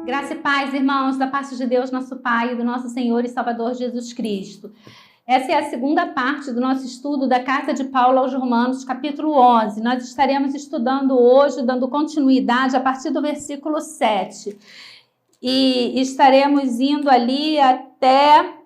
Graça e paz, irmãos, da parte de Deus, nosso Pai, e do nosso Senhor e Salvador Jesus Cristo. Essa é a segunda parte do nosso estudo da Carta de Paulo aos Romanos, capítulo 11. Nós estaremos estudando hoje, dando continuidade a partir do versículo 7. E estaremos indo ali até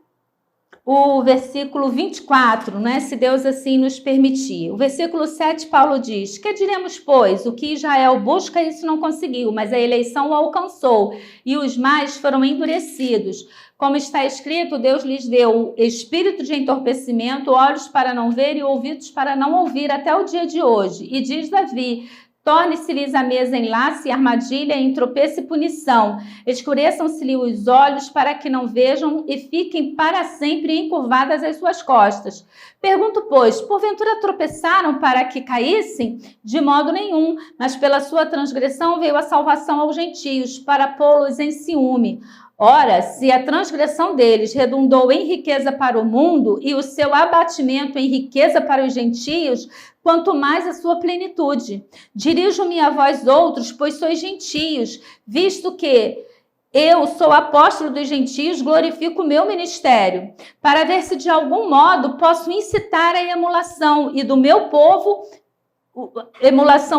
o versículo 24, né? Se Deus assim nos permitir. O versículo 7, Paulo diz: que diremos, pois? O que Israel busca, isso não conseguiu, mas a eleição o alcançou, e os mais foram endurecidos. Como está escrito, Deus lhes deu espírito de entorpecimento, olhos para não ver e ouvidos para não ouvir, até o dia de hoje. E diz Davi: torne-se-lhes a mesa em laço e armadilha, em tropeço e punição. Escureçam-se-lhe os olhos para que não vejam e fiquem para sempre encurvadas as suas costas. Pergunto, pois, porventura tropeçaram para que caíssem? De modo nenhum, mas pela sua transgressão veio a salvação aos gentios, para pô-los em ciúme. Ora, se a transgressão deles redundou em riqueza para o mundo e o seu abatimento em riqueza para os gentios, quanto mais a sua plenitude. Dirijo-me a vós outros, pois sois gentios, visto que eu sou apóstolo dos gentios, glorifico o meu ministério, para ver se de algum modo posso incitar a emulação e do meu povo,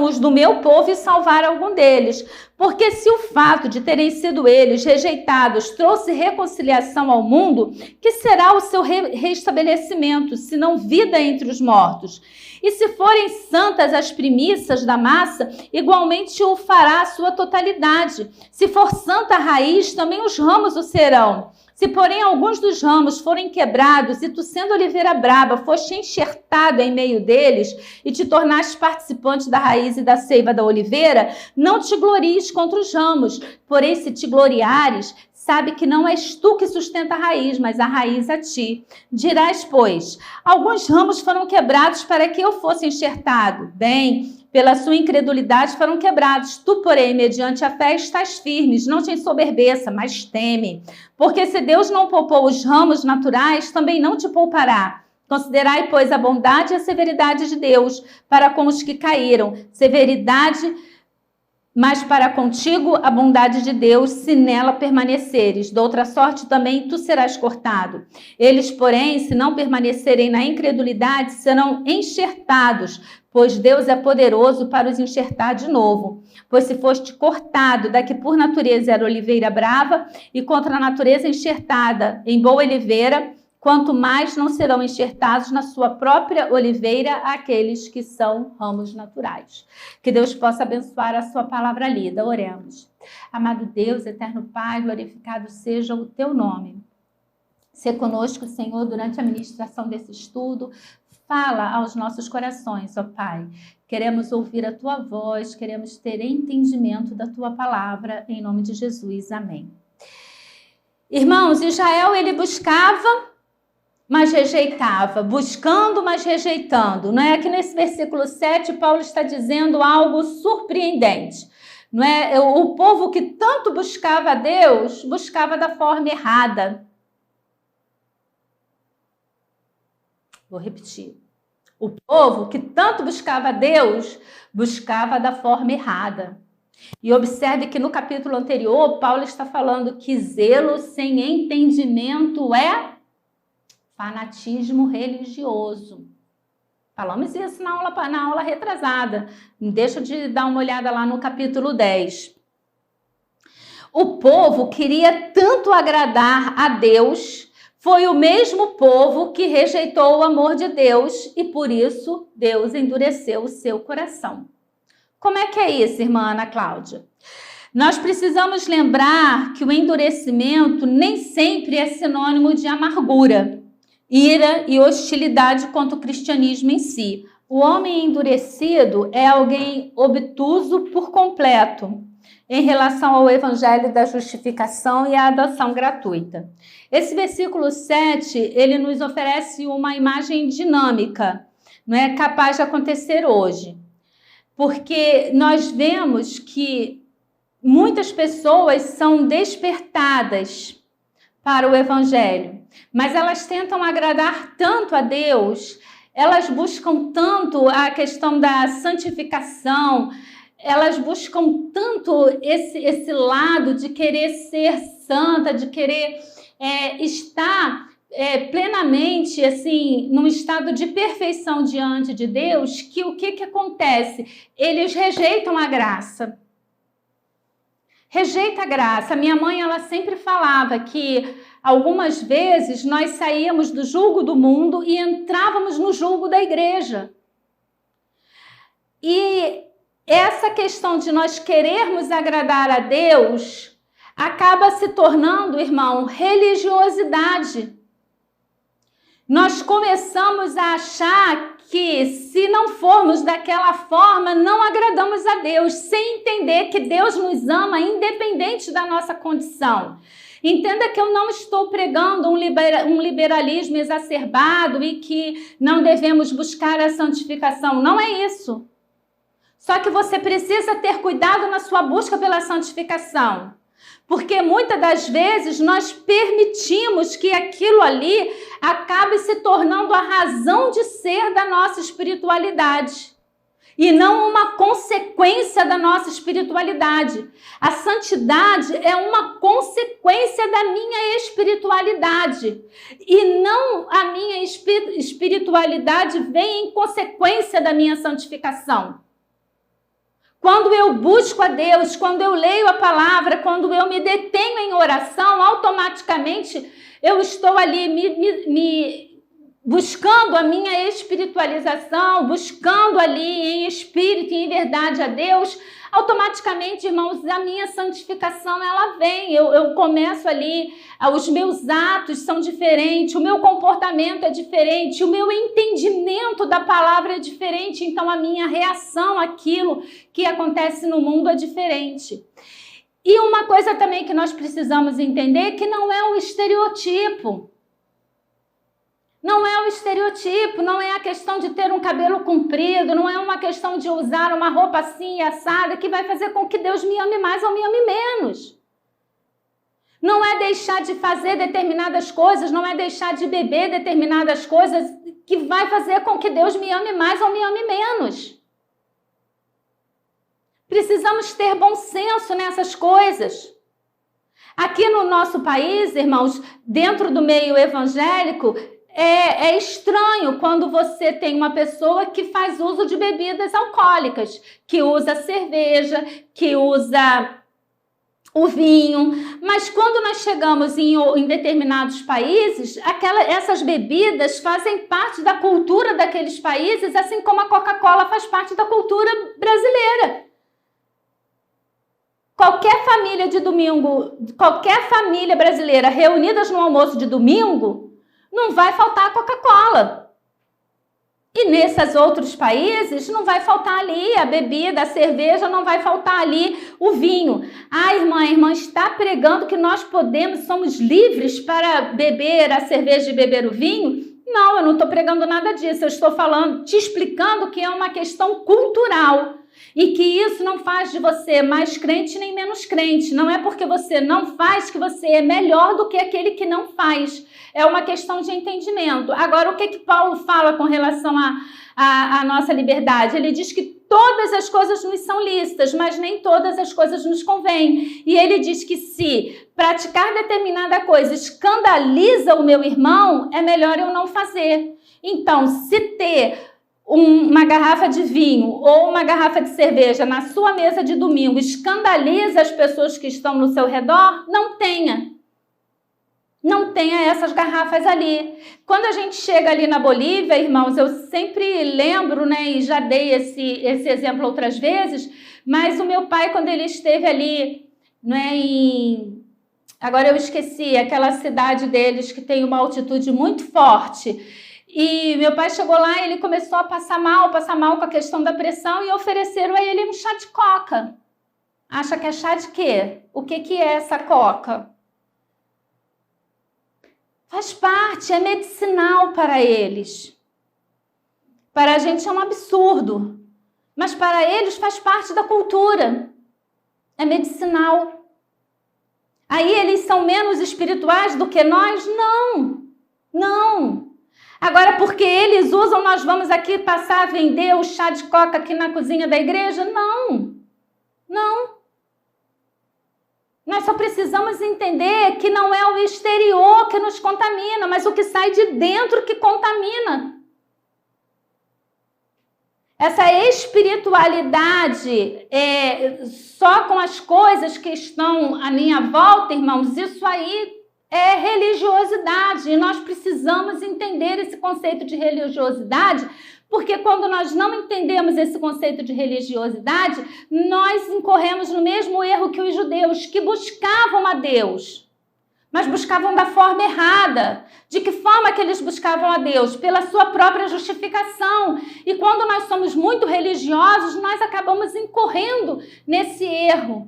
os do meu povo, e salvar algum deles. Porque se o fato de terem sido eles rejeitados trouxe reconciliação ao mundo, que será o seu restabelecimento, se não vida entre os mortos? E se forem santas as primícias da massa, igualmente o fará a sua totalidade. Se for santa a raiz, também os ramos o serão. Se, porém, alguns dos ramos forem quebrados, e tu, sendo oliveira braba, foste enxertado em meio deles, e te tornaste participante da raiz e da seiva da oliveira, não te glories contra os ramos. Porém, se te gloriares, sabe que não és tu que sustenta a raiz, mas a raiz a ti. Dirás, pois, alguns ramos foram quebrados para que eu fosse enxertado. Bem, pela sua incredulidade foram quebrados. Tu, porém, mediante a fé, estás firmes. Não te ensoberbeça, mas teme. Porque se Deus não poupou os ramos naturais, também não te poupará. Considerai, pois, a bondade e a severidade de Deus para com os que caíram. Severidade, mas para contigo a bondade de Deus, se nela permaneceres. De outra sorte também tu serás cortado. Eles, porém, se não permanecerem na incredulidade, serão enxertados, pois Deus é poderoso para os enxertar de novo. Pois se foste cortado da que por natureza era oliveira brava, e contra a natureza enxertada em boa oliveira, quanto mais não serão enxertados na sua própria oliveira aqueles que são ramos naturais. Que Deus possa abençoar a sua palavra lida. Oremos. Amado Deus, eterno Pai, glorificado seja o teu nome. Sê conosco, Senhor, durante a ministração desse estudo. Fala aos nossos corações, ó Pai. Queremos ouvir a tua voz, queremos ter entendimento da tua palavra, em nome de Jesus. Amém. Irmãos, Israel, ele buscava, mas rejeitava, buscando, mas rejeitando. Não é? Aqui nesse versículo 7, Paulo está dizendo algo surpreendente. Não é? O povo que tanto buscava a Deus, buscava da forma errada. Vou repetir. O povo que tanto buscava a Deus, buscava da forma errada. E observe que no capítulo anterior, Paulo está falando que zelo sem entendimento é fanatismo religioso. Falamos isso na aula retrasada. Deixa de dar uma olhada lá no capítulo 10. O povo queria tanto agradar a Deus, foi o mesmo povo que rejeitou o amor de Deus e por isso Deus endureceu o seu coração. Como é que é isso, irmã Ana Cláudia? Nós precisamos lembrar que o endurecimento nem sempre é sinônimo de amargura, ira e hostilidade contra o cristianismo em si. O homem endurecido é alguém obtuso por completo em relação ao evangelho da justificação e à adoção gratuita. Esse versículo 7, ele nos oferece uma imagem dinâmica, não é capaz de acontecer hoje. Porque nós vemos que muitas pessoas são despertadas para o evangelho, mas elas tentam agradar tanto a Deus, elas buscam tanto a questão da santificação, elas buscam tanto esse lado de querer ser santa, de querer estar plenamente assim num estado de perfeição diante de Deus, que o que acontece? Eles rejeitam a graça. Rejeita a graça. Minha mãe, ela sempre falava que algumas vezes nós saíamos do jugo do mundo e entrávamos no jugo da igreja. E essa questão de nós querermos agradar a Deus acaba se tornando, irmão, religiosidade. Nós começamos a achar que se não formos daquela forma, não agradamos a Deus, sem entender que Deus nos ama independente da nossa condição. Entenda que eu não estou pregando um liberalismo exacerbado e que não devemos buscar a santificação. Não é isso. Só que você precisa ter cuidado na sua busca pela santificação. Porque muitas das vezes nós permitimos que aquilo ali acabe se tornando a razão de ser da nossa espiritualidade. E não uma consequência da nossa espiritualidade. A santidade é uma consequência da minha espiritualidade. E não a minha espiritualidade vem em consequência da minha santificação. Quando eu busco a Deus, quando eu leio a palavra, quando eu me detenho em oração, automaticamente eu estou ali me buscando a minha espiritualização, buscando ali em espírito e em verdade a Deus. Automaticamente, irmãos, a minha santificação, ela vem. Eu começo ali, os meus atos são diferentes, o meu comportamento é diferente, o meu entendimento da palavra é diferente, então a minha reação àquilo que acontece no mundo é diferente. E uma coisa também que nós precisamos entender, que não é um estereotipo. Não é o estereotipo, não é a questão de ter um cabelo comprido, não é uma questão de usar uma roupa assim assada que vai fazer com que Deus me ame mais ou me ame menos. Não é deixar de fazer determinadas coisas, não é deixar de beber determinadas coisas que vai fazer com que Deus me ame mais ou me ame menos. Precisamos ter bom senso nessas coisas. Aqui no nosso país, irmãos, dentro do meio evangélico, é estranho quando você tem uma pessoa que faz uso de bebidas alcoólicas, que usa cerveja, que usa o vinho, mas quando nós chegamos em determinados países, essas bebidas fazem parte da cultura daqueles países, assim como a Coca-Cola faz parte da cultura brasileira. Qualquer família de domingo, qualquer família brasileira reunidas no almoço de domingo, não vai faltar a Coca-Cola. E nesses outros países não vai faltar ali a bebida, a cerveja, não vai faltar ali o vinho. A irmã está pregando que nós somos livres para beber a cerveja e beber o vinho? Não, eu não estou pregando nada disso. Eu estou te explicando que é uma questão cultural. E que isso não faz de você mais crente nem menos crente. Não é porque você não faz que você é melhor do que aquele que não faz. É uma questão de entendimento. Agora, o que Paulo fala com relação à nossa liberdade? Ele diz que todas as coisas nos são lícitas, mas nem todas as coisas nos convêm. E ele diz que se praticar determinada coisa escandaliza o meu irmão, é melhor eu não fazer. Então, se ter uma garrafa de vinho ou uma garrafa de cerveja na sua mesa de domingo escandaliza as pessoas que estão no seu redor, não tenha. Não tenha essas garrafas ali. Quando a gente chega ali na Bolívia, irmãos, eu sempre lembro, né, e já dei esse exemplo outras vezes, mas o meu pai, quando ele esteve ali, né, agora eu esqueci, aquela cidade deles que tem uma altitude muito forte. E meu pai chegou lá e ele começou a passar mal com a questão da pressão e ofereceram a ele um chá de coca. Acha que é chá de quê? O que é essa coca? Faz parte, é medicinal para eles. Para a gente é um absurdo, mas para eles faz parte da cultura. É medicinal. Aí eles são menos espirituais do que nós? Não, não. Agora, porque eles usam, nós vamos aqui passar a vender o chá de coca aqui na cozinha da igreja? Não. Não. Nós só precisamos entender que não é o exterior que nos contamina, mas o que sai de dentro que contamina. Essa espiritualidade só com as coisas que estão à minha volta, irmãos, isso aí é religiosidade. E nós precisamos entender esse conceito de religiosidade, porque quando nós não entendemos esse conceito de religiosidade, nós incorremos no mesmo erro que os judeus, que buscavam a Deus, mas buscavam da forma errada. De que forma que eles buscavam a Deus? Pela sua própria justificação. E quando nós somos muito religiosos, nós acabamos incorrendo nesse erro.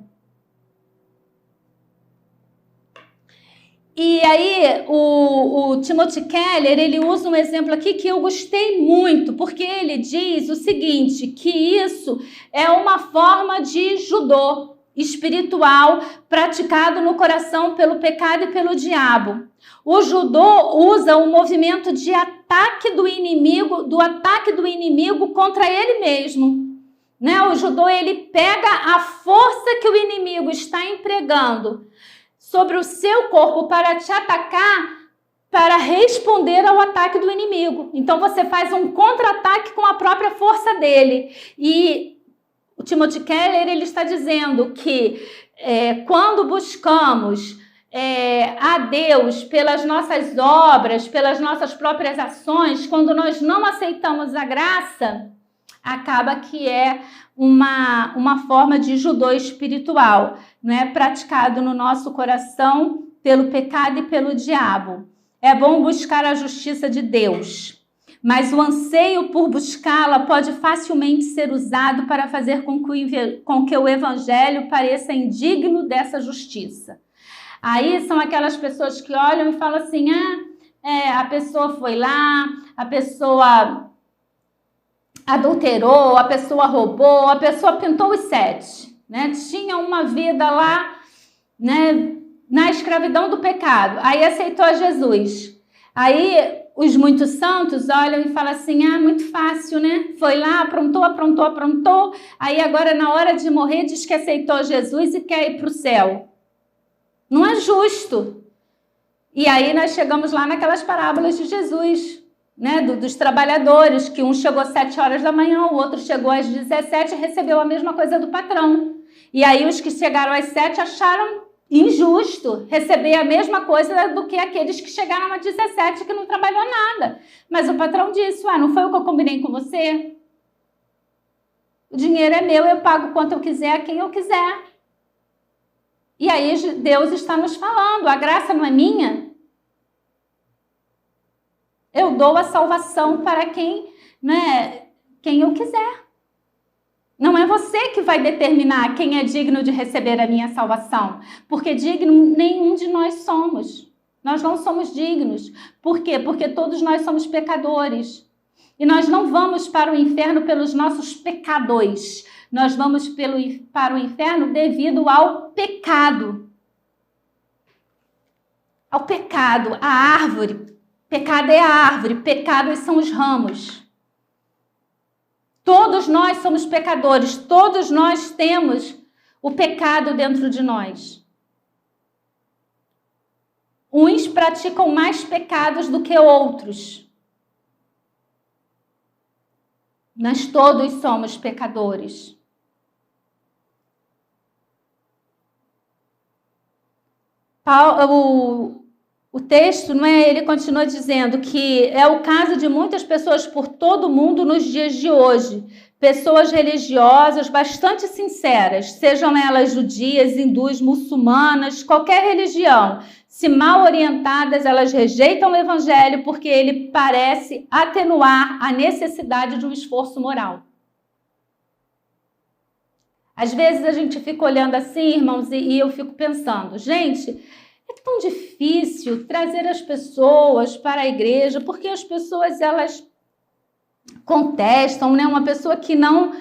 E aí, o Timothy Keller, ele usa um exemplo aqui que eu gostei muito, porque ele diz o seguinte, que isso é uma forma de judô espiritual praticado no coração pelo pecado e pelo diabo. O judô usa o movimento de ataque do inimigo contra ele mesmo. Né? O judô, ele pega a força que o inimigo está empregando sobre o seu corpo para te atacar, para responder ao ataque do inimigo. Então você faz um contra-ataque com a própria força dele. E o Timothy Keller, ele está dizendo que quando buscamos a Deus pelas nossas obras, pelas nossas próprias ações, quando nós não aceitamos a graça, acaba que é uma forma de judô espiritual, né? Praticado no nosso coração pelo pecado e pelo diabo. É bom buscar a justiça de Deus, mas o anseio por buscá-la pode facilmente ser usado para fazer com que o evangelho pareça indigno dessa justiça. Aí são aquelas pessoas que olham e falam assim, a pessoa foi lá, a pessoa adulterou, a pessoa roubou, a pessoa pintou os 7, né? Tinha uma vida lá, né, na escravidão do pecado, aí aceitou a Jesus. Aí os muitos santos olham e falam assim, muito fácil, né? Foi lá, aprontou, aí agora na hora de morrer diz que aceitou Jesus e quer ir para o céu. Não é justo. E aí nós chegamos lá naquelas parábolas de Jesus, né, dos trabalhadores, que um chegou às 7 horas da manhã, o outro chegou às 17 e recebeu a mesma coisa do patrão. E aí os que chegaram às 7 acharam injusto receber a mesma coisa do que aqueles que chegaram às 17 que não trabalhou nada. Mas o patrão disse, não foi o que eu combinei com você? O dinheiro é meu, eu pago quanto eu quiser, a quem eu quiser. E aí Deus está nos falando, a graça não é minha? Eu dou a salvação para quem eu quiser. Não é você que vai determinar quem é digno de receber a minha salvação, porque digno nenhum de nós somos. Nós não somos dignos. Por quê? Porque todos nós somos pecadores. E nós não vamos para o inferno pelos nossos pecados. Nós vamos para o inferno devido ao pecado. Ao pecado, a árvore. Pecado é a árvore, pecados são os ramos. Todos nós somos pecadores, todos nós temos o pecado dentro de nós. Uns praticam mais pecados do que outros. Nós todos somos pecadores. O texto, ele continua dizendo que é o caso de muitas pessoas por todo o mundo nos dias de hoje. Pessoas religiosas bastante sinceras, sejam elas judias, hindus, muçulmanas, qualquer religião. Se mal orientadas, elas rejeitam o evangelho porque ele parece atenuar a necessidade de um esforço moral. Às vezes a gente fica olhando assim, irmãos, e eu fico pensando, gente, é tão difícil trazer as pessoas para a igreja, porque as pessoas, elas contestam, né? Uma pessoa que não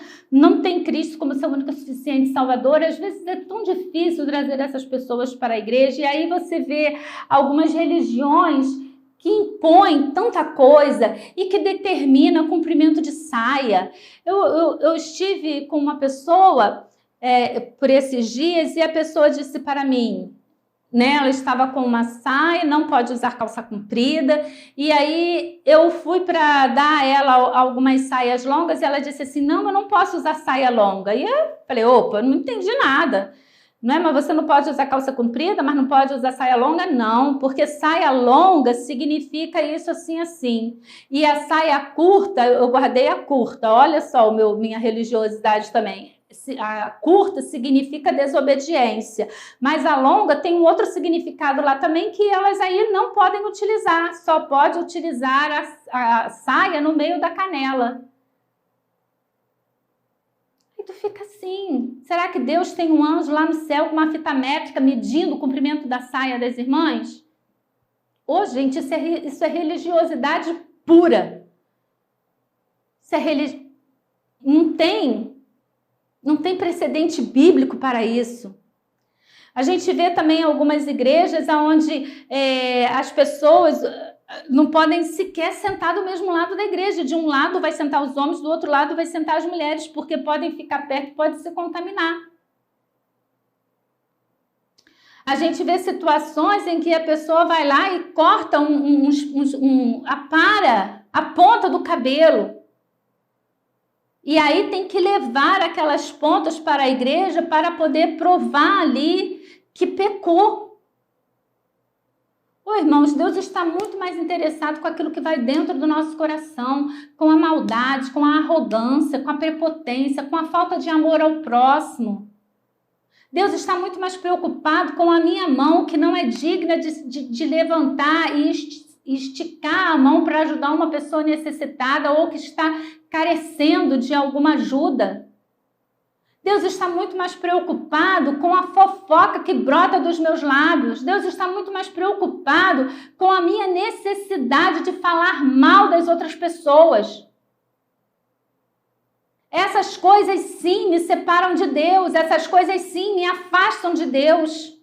tem Cristo como seu único suficiente Salvador, às vezes é tão difícil trazer essas pessoas para a igreja, e aí você vê algumas religiões que impõem tanta coisa e que determina cumprimento de saia. Eu estive com uma pessoa por esses dias e a pessoa disse para mim, né, ela estava com uma saia, não pode usar calça comprida, e aí eu fui para dar a ela algumas saias longas e ela disse assim, não, eu não posso usar saia longa. E eu falei, opa, não entendi nada. Não é, mas você não pode usar calça comprida, mas não pode usar saia longa? Não, porque saia longa significa isso assim, assim. E a saia curta, eu guardei a curta, olha só minha religiosidade também. A curta significa desobediência, mas a longa tem um outro significado lá também que elas aí não podem utilizar, só pode utilizar a saia no meio da canela. E tu fica assim, será que Deus tem um anjo lá no céu com uma fita métrica medindo o comprimento da saia das irmãs? Ô, gente, isso é religiosidade pura. Isso é não tem precedente bíblico para isso. A gente vê também algumas igrejas onde as pessoas não podem sequer sentar do mesmo lado da igreja. De um lado vai sentar os homens, do outro lado vai sentar as mulheres, porque podem ficar perto, pode se contaminar. A gente vê situações em que a pessoa vai lá e corta a ponta do cabelo. E aí tem que levar aquelas pontas para a igreja para poder provar ali que pecou. Ô, irmãos, Deus está muito mais interessado com aquilo que vai dentro do nosso coração, com a maldade, com a arrogância, com a prepotência, com a falta de amor ao próximo. Deus está muito mais preocupado com a minha mão, que não é digna de levantar e esticar a mão para ajudar uma pessoa necessitada ou que está carecendo de alguma ajuda. Deus está muito mais preocupado com a fofoca que brota dos meus lábios. Deus está muito mais preocupado com a minha necessidade de falar mal das outras pessoas. Essas coisas sim me separam de Deus, essas coisas sim me afastam de Deus.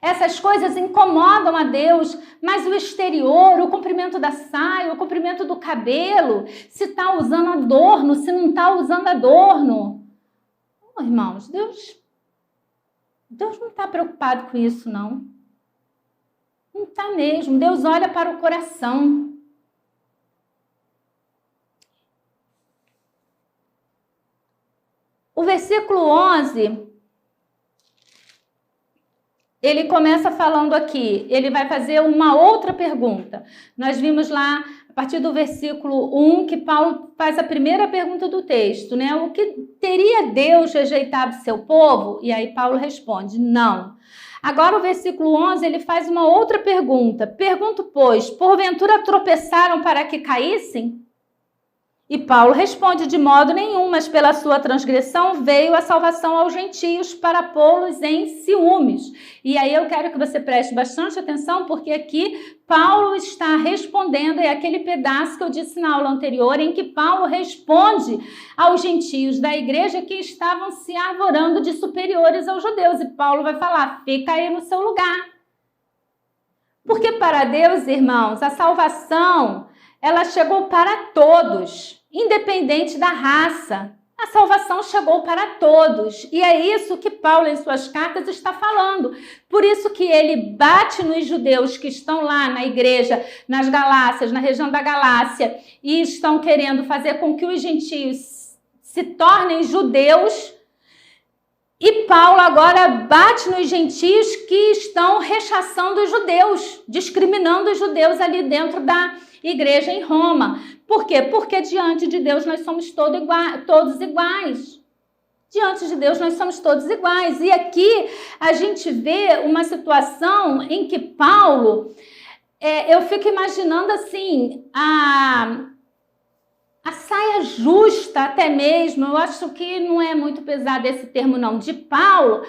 Essas coisas incomodam a Deus, mas o exterior, o comprimento da saia, o comprimento do cabelo, se está usando adorno, se não está usando adorno. Oh, irmãos, Deus não está preocupado com isso, não. Não está mesmo. Deus olha para o coração. O versículo 11... ele começa falando aqui, ele vai fazer uma outra pergunta. Nós vimos lá, a partir do versículo 1, que Paulo faz a primeira pergunta do texto, né? O que teria Deus rejeitado seu povo? E aí Paulo responde, não. Agora o versículo 11, ele faz uma outra pergunta. Pergunto, pois, porventura tropeçaram para que caíssem? E Paulo responde, de modo nenhum, mas pela sua transgressão veio a salvação aos gentios para pô-los em ciúmes. E aí eu quero que você preste bastante atenção, porque aqui Paulo está respondendo, é aquele pedaço que eu disse na aula anterior, em que Paulo responde aos gentios da igreja que estavam se arvorando de superiores aos judeus. E Paulo vai falar, fica aí no seu lugar. Porque para Deus, irmãos, a salvação, ela chegou para todos. Independente da raça, a salvação chegou para todos. E é isso que Paulo, em suas cartas, está falando. Por isso que ele bate nos judeus que estão lá na igreja, nas Galácias, na região da Galácia, e estão querendo fazer com que os gentios se tornem judeus. E Paulo agora bate nos gentios que estão rechaçando os judeus, discriminando os judeus ali dentro da igreja em Roma. Por quê? Porque diante de Deus nós somos todos iguais. Diante de Deus nós somos todos iguais. E aqui a gente vê uma situação em que Paulo, eu fico imaginando assim, a saia justa até mesmo, eu acho que não é muito pesado esse termo não, de Paulo,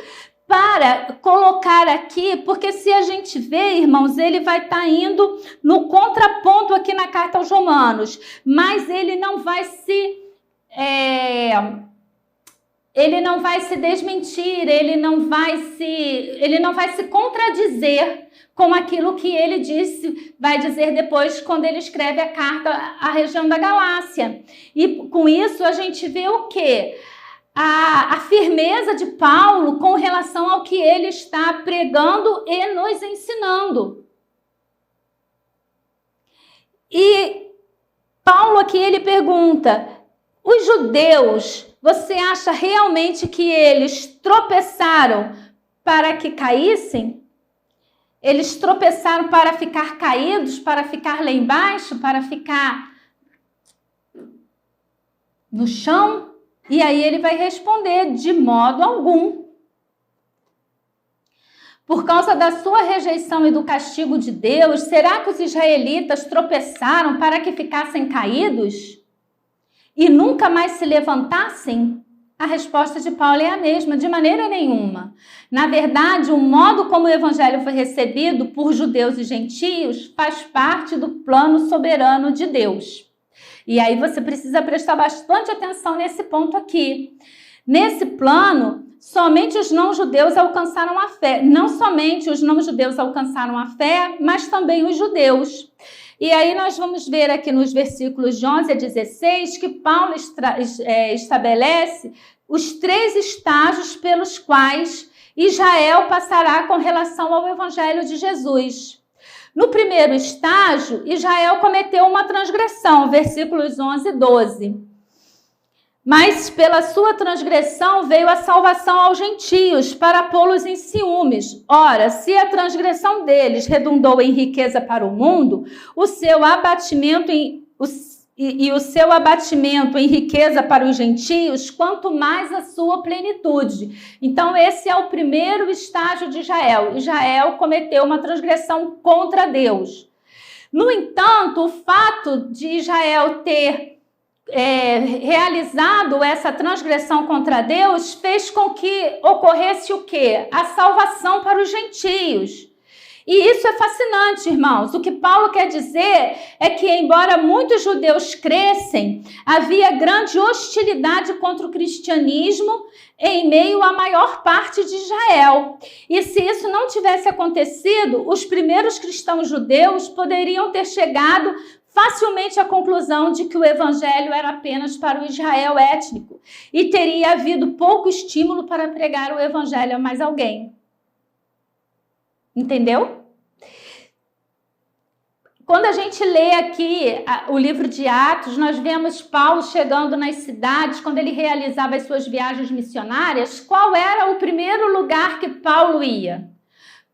para colocar aqui, porque se a gente vê, irmãos, ele vai estar indo no contraponto aqui na carta aos Romanos, mas ele não vai se desmentir, ele não vai se contradizer com aquilo que ele vai dizer depois quando ele escreve a carta à região da Galácia. E com isso a gente vê o quê? a firmeza de Paulo com relação ao que ele está pregando e nos ensinando. E Paulo aqui ele pergunta: os judeus, você acha realmente que eles tropeçaram para que caíssem? Eles tropeçaram para ficar caídos, para ficar lá embaixo, para ficar no chão? E aí ele vai responder: de modo algum. Por causa da sua rejeição e do castigo de Deus, será que os israelitas tropeçaram para que ficassem caídos e nunca mais se levantassem? A resposta de Paulo é a mesma: de maneira nenhuma. Na verdade, o modo como o evangelho foi recebido por judeus e gentios faz parte do plano soberano de Deus. E aí você precisa prestar bastante atenção nesse ponto aqui. Nesse plano, somente os não-judeus alcançaram a fé. Não somente os não-judeus alcançaram a fé, mas também os judeus. E aí nós vamos ver aqui nos versículos de 11 a 16 que Paulo estabelece os 3 estágios pelos quais Israel passará com relação ao evangelho de Jesus. No primeiro estágio, Israel cometeu uma transgressão, versículos 11 e 12. Mas pela sua transgressão veio a salvação aos gentios, para pô-los em ciúmes. Ora, se a transgressão deles redundou em riqueza para o mundo, o seu abatimento em riqueza para os gentios, quanto mais a sua plenitude. Então, esse é o primeiro estágio de Israel. Israel cometeu uma transgressão contra Deus. No entanto, o fato de Israel ter realizado essa transgressão contra Deus fez com que ocorresse o quê? A salvação para os gentios. E isso é fascinante, irmãos. O que Paulo quer dizer é que, embora muitos judeus crescem, havia grande hostilidade contra o cristianismo em meio à maior parte de Israel. E se isso não tivesse acontecido, os primeiros cristãos judeus poderiam ter chegado facilmente à conclusão de que o evangelho era apenas para o Israel étnico e teria havido pouco estímulo para pregar o evangelho a mais alguém. Entendeu? Quando a gente lê aqui o livro de Atos, nós vemos Paulo chegando nas cidades, quando ele realizava as suas viagens missionárias. Qual era o primeiro lugar que Paulo ia?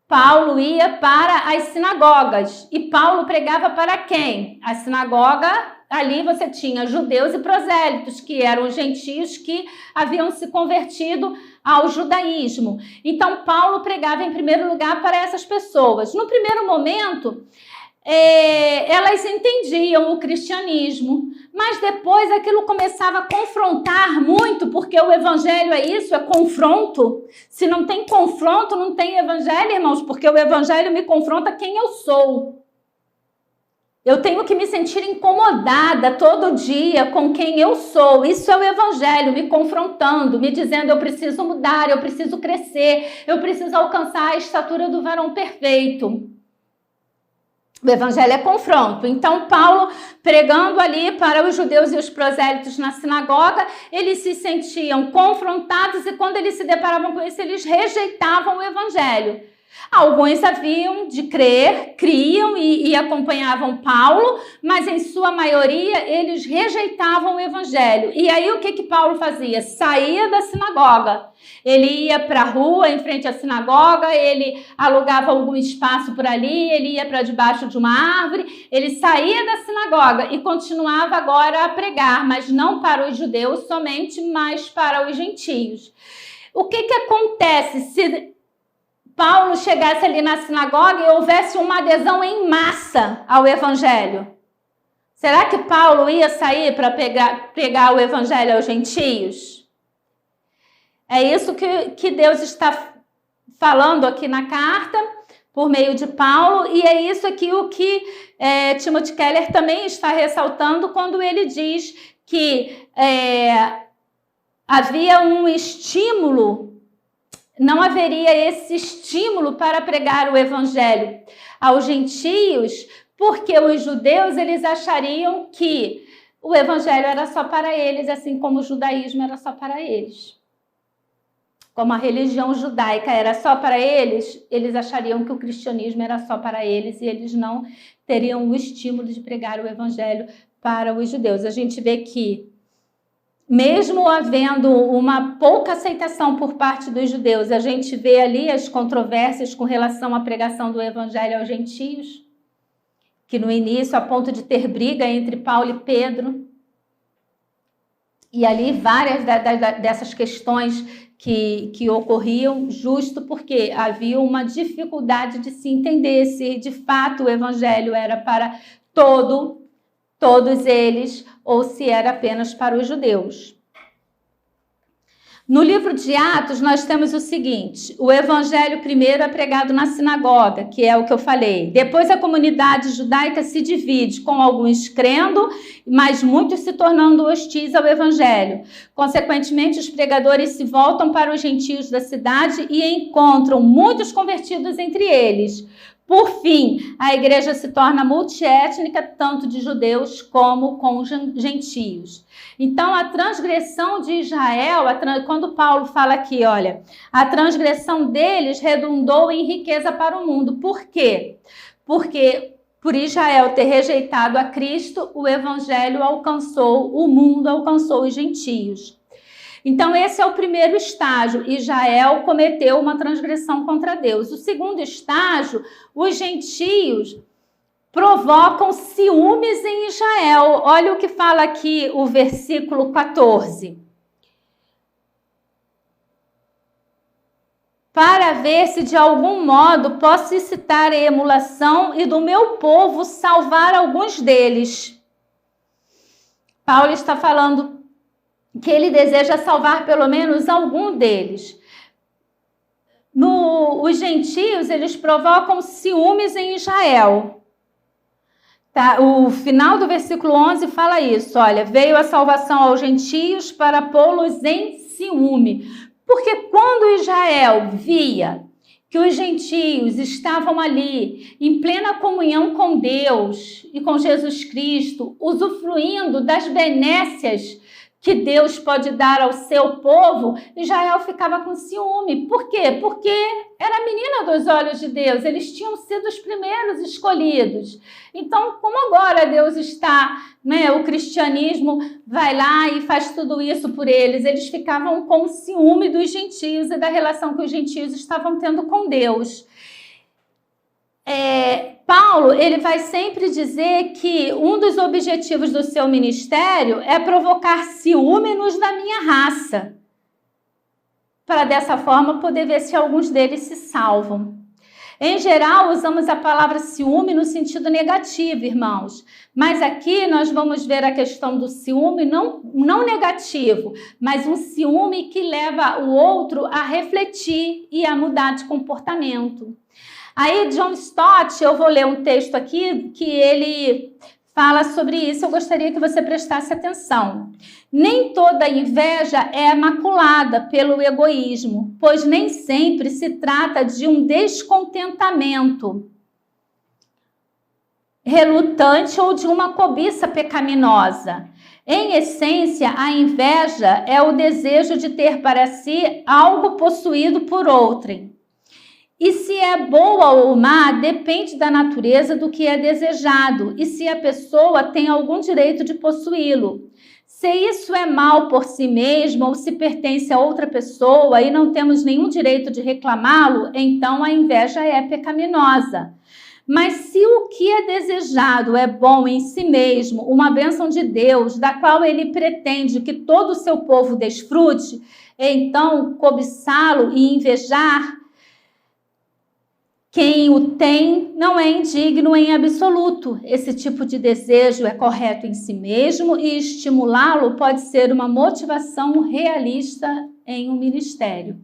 Paulo ia para as sinagogas. E Paulo pregava para quem? A sinagoga, ali você tinha judeus e prosélitos, que eram gentios que haviam se convertido ao judaísmo. Então, Paulo pregava em primeiro lugar para essas pessoas. No primeiro momento, elas entendiam o cristianismo, mas depois aquilo começava a confrontar muito, porque o evangelho é isso, é confronto. Se não tem confronto, não tem evangelho, irmãos, porque o evangelho me confronta quem eu sou. Eu tenho que me sentir incomodada todo dia com quem eu sou. Isso é o evangelho me confrontando, me dizendo: eu preciso mudar, eu preciso crescer, eu preciso alcançar a estatura do varão perfeito. O evangelho é confronto. Então, Paulo, pregando ali para os judeus e os prosélitos na sinagoga, eles se sentiam confrontados e quando eles se deparavam com isso, eles rejeitavam o evangelho. Alguns haviam de crer, criam e acompanhavam Paulo, mas em sua maioria eles rejeitavam o evangelho. E aí o que Paulo fazia? Saía da sinagoga. Ele ia para a rua em frente à sinagoga, ele alugava algum espaço por ali, ele ia para debaixo de uma árvore, ele saía da sinagoga e continuava agora a pregar, mas não para os judeus somente, mas para os gentios. O que acontece se Paulo chegasse ali na sinagoga e houvesse uma adesão em massa ao evangelho? Será que Paulo ia sair para pregar o evangelho aos gentios? É isso que Deus está falando aqui na carta, por meio de Paulo, e é isso aqui o que Timothy Keller também está ressaltando quando ele diz que havia um estímulo. Não haveria esse estímulo para pregar o evangelho aos gentios, porque os judeus eles achariam que o evangelho era só para eles, assim como o judaísmo era só para eles. Como a religião judaica era só para eles, eles achariam que o cristianismo era só para eles e eles não teriam o estímulo de pregar o evangelho para os judeus. A gente vê que, mesmo havendo uma pouca aceitação por parte dos judeus, a gente vê ali as controvérsias com relação à pregação do evangelho aos gentios, que no início, a ponto de ter briga entre Paulo e Pedro, e ali várias dessas questões que ocorriam justo porque havia uma dificuldade de se entender se de fato o evangelho era para todos eles ou se era apenas para os judeus. No livro de Atos, nós temos o seguinte: o evangelho primeiro é pregado na sinagoga, que é o que eu falei. Depois a comunidade judaica se divide, com alguns crendo, mas muitos se tornando hostis ao evangelho. Consequentemente, os pregadores se voltam para os gentios da cidade e encontram muitos convertidos entre eles. Por fim, a igreja se torna multiétnica, tanto de judeus como com gentios. Então, a transgressão de Israel, quando Paulo fala aqui, olha, a transgressão deles redundou em riqueza para o mundo. Por quê? Porque por Israel ter rejeitado a Cristo, o evangelho alcançou o mundo, alcançou os gentios. Então, esse é o primeiro estágio. Israel cometeu uma transgressão contra Deus. O segundo estágio, os gentios provocam ciúmes em Israel. Olha o que fala aqui o versículo 14. Para ver se de algum modo posso incitar a emulação e do meu povo salvar alguns deles. Paulo está falando que ele deseja salvar pelo menos algum deles. Os gentios, eles provocam ciúmes em Israel. Tá? O final do versículo 11 fala isso, olha, veio a salvação aos gentios para pô-los em ciúme. Porque quando Israel via que os gentios estavam ali em plena comunhão com Deus e com Jesus Cristo, usufruindo das benécias que Deus pode dar ao seu povo, Israel ficava com ciúme. Por quê? Porque era a menina dos olhos de Deus, eles tinham sido os primeiros escolhidos. Então, como agora Deus está, o cristianismo vai lá e faz tudo isso por eles ficavam com ciúme dos gentios e da relação que os gentios estavam tendo com Deus. Paulo, ele vai sempre dizer que um dos objetivos do seu ministério é provocar ciúmenos da minha raça, para dessa forma poder ver se alguns deles se salvam. Em geral, usamos a palavra ciúme no sentido negativo, irmãos, mas aqui nós vamos ver a questão do ciúme não negativo, mas um ciúme que leva o outro a refletir e a mudar de comportamento. Aí, John Stott, eu vou ler um texto aqui que ele fala sobre isso, eu gostaria que você prestasse atenção. Nem toda inveja é maculada pelo egoísmo, pois nem sempre se trata de um descontentamento relutante ou de uma cobiça pecaminosa. Em essência, a inveja é o desejo de ter para si algo possuído por outrem. E se é boa ou má, depende da natureza do que é desejado e se a pessoa tem algum direito de possuí-lo. Se isso é mal por si mesmo ou se pertence a outra pessoa e não temos nenhum direito de reclamá-lo, então a inveja é pecaminosa. Mas se o que é desejado é bom em si mesmo, uma bênção de Deus, da qual ele pretende que todo o seu povo desfrute, então cobiçá-lo e invejar quem o tem não é indigno em absoluto. Esse tipo de desejo é correto em si mesmo e estimulá-lo pode ser uma motivação realista em um ministério.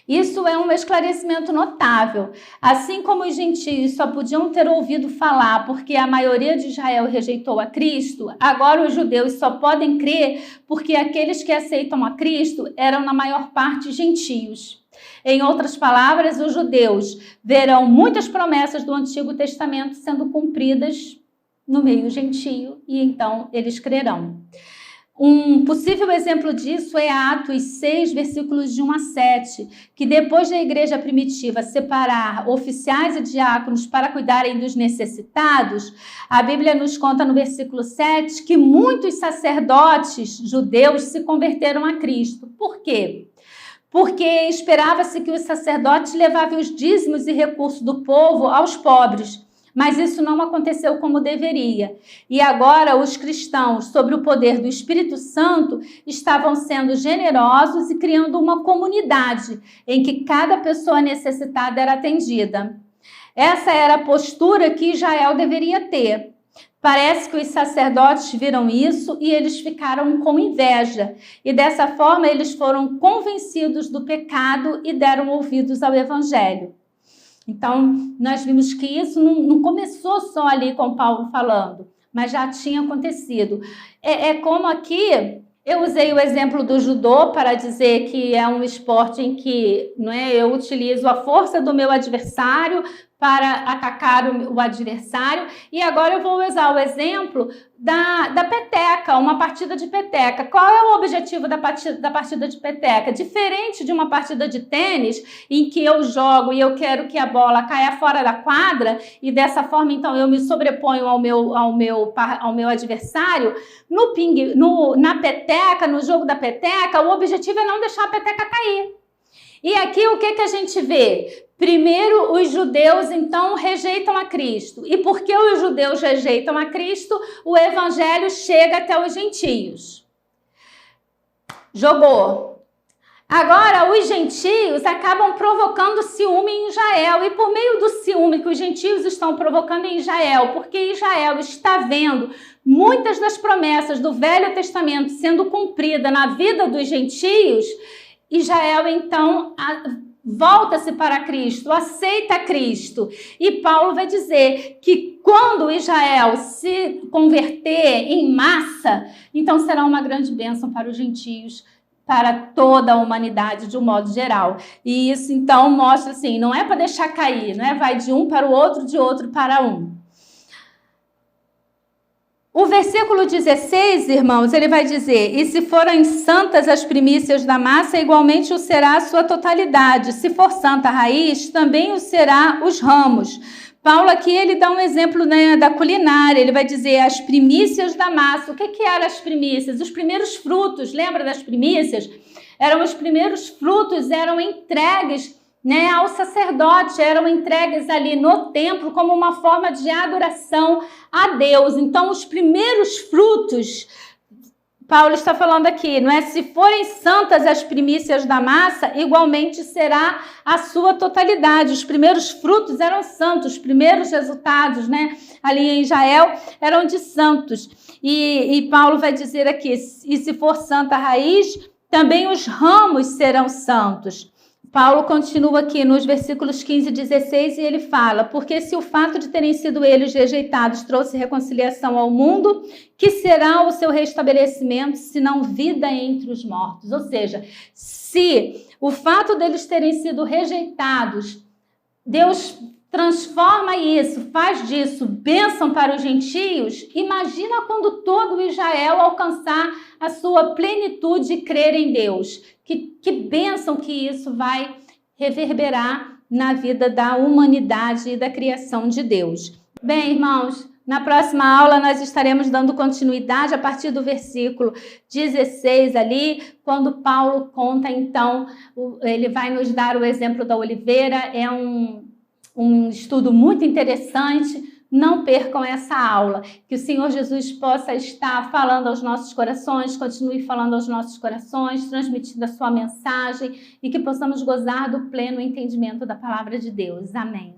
Isso é um esclarecimento notável. Assim como os gentios só podiam ter ouvido falar porque a maioria de Israel rejeitou a Cristo, agora os judeus só podem crer porque aqueles que aceitam a Cristo eram na maior parte gentios. Em outras palavras, os judeus verão muitas promessas do Antigo Testamento sendo cumpridas no meio gentio, e então eles crerão. Um possível exemplo disso é Atos 6, versículos de 1 a 7, que depois da igreja primitiva separar oficiais e diáconos para cuidarem dos necessitados, a Bíblia nos conta no versículo 7 que muitos sacerdotes judeus se converteram a Cristo. Por quê? Porque esperava-se que os sacerdotes levassem os dízimos e recursos do povo aos pobres. Mas isso não aconteceu como deveria. E agora os cristãos, sob o poder do Espírito Santo, estavam sendo generosos e criando uma comunidade em que cada pessoa necessitada era atendida. Essa era a postura que Israel deveria ter. Parece que os sacerdotes viram isso e eles ficaram com inveja. E dessa forma eles foram convencidos do pecado e deram ouvidos ao evangelho. Então, nós vimos que isso não começou só ali com Paulo falando, mas já tinha acontecido. É como aqui, eu usei o exemplo do judô para dizer que é um esporte em que eu utilizo a força do meu adversário para atacar o adversário. E agora eu vou usar o exemplo da peteca, uma partida de peteca. Qual é o objetivo da partida de peteca? Diferente de uma partida de tênis, em que eu jogo e eu quero que a bola caia fora da quadra, e dessa forma, então, eu me sobreponho ao meu adversário, na peteca, no jogo da peteca, o objetivo é não deixar a peteca cair. E aqui o que a gente vê? Primeiro, os judeus, então, rejeitam a Cristo. E porque os judeus rejeitam a Cristo, o evangelho chega até os gentios. Jogou. Agora, os gentios acabam provocando ciúme em Israel. E por meio do ciúme que os gentios estão provocando em Israel, porque Israel está vendo muitas das promessas do Velho Testamento sendo cumpridas na vida dos gentios, Israel, então, volta-se para Cristo, aceita Cristo. E Paulo vai dizer que quando Israel se converter em massa, então será uma grande bênção para os gentios, para toda a humanidade de um modo geral. E isso, então, mostra assim, não é para deixar cair, vai de um para o outro, de outro para um. O versículo 16, irmãos, ele vai dizer: e se forem santas as primícias da massa, igualmente o será a sua totalidade. Se for santa a raiz, também o será os ramos. Paulo aqui, ele dá um exemplo da culinária. Ele vai dizer as primícias da massa. O que eram as primícias? Os primeiros frutos, lembra das primícias? Eram os primeiros frutos, eram entregues ao sacerdote, eram entregues ali no templo como uma forma de adoração a Deus. Então, os primeiros frutos, Paulo está falando aqui, se forem santas as primícias da massa, igualmente será a sua totalidade. Os primeiros frutos eram santos, os primeiros resultados, ali em Israel eram de santos. E Paulo vai dizer aqui, e se for santa a raiz, também os ramos serão santos. Paulo continua aqui nos versículos 15 e 16 e ele fala: porque se o fato de terem sido eles rejeitados trouxe reconciliação ao mundo, que será o seu restabelecimento, senão vida entre os mortos? Ou seja, se o fato deles terem sido rejeitados, Deus transforma isso, faz disso bênção para os gentios, imagina quando todo Israel alcançar a sua plenitude e crer em Deus. Que bênção que isso vai reverberar na vida da humanidade e da criação de Deus. Bem, irmãos, na próxima aula nós estaremos dando continuidade a partir do versículo 16 ali, quando Paulo conta, então, ele vai nos dar o exemplo da oliveira. É um estudo muito interessante. Não percam essa aula. Que o Senhor Jesus possa estar falando aos nossos corações, continue falando aos nossos corações, transmitindo a sua mensagem e que possamos gozar do pleno entendimento da palavra de Deus. Amém.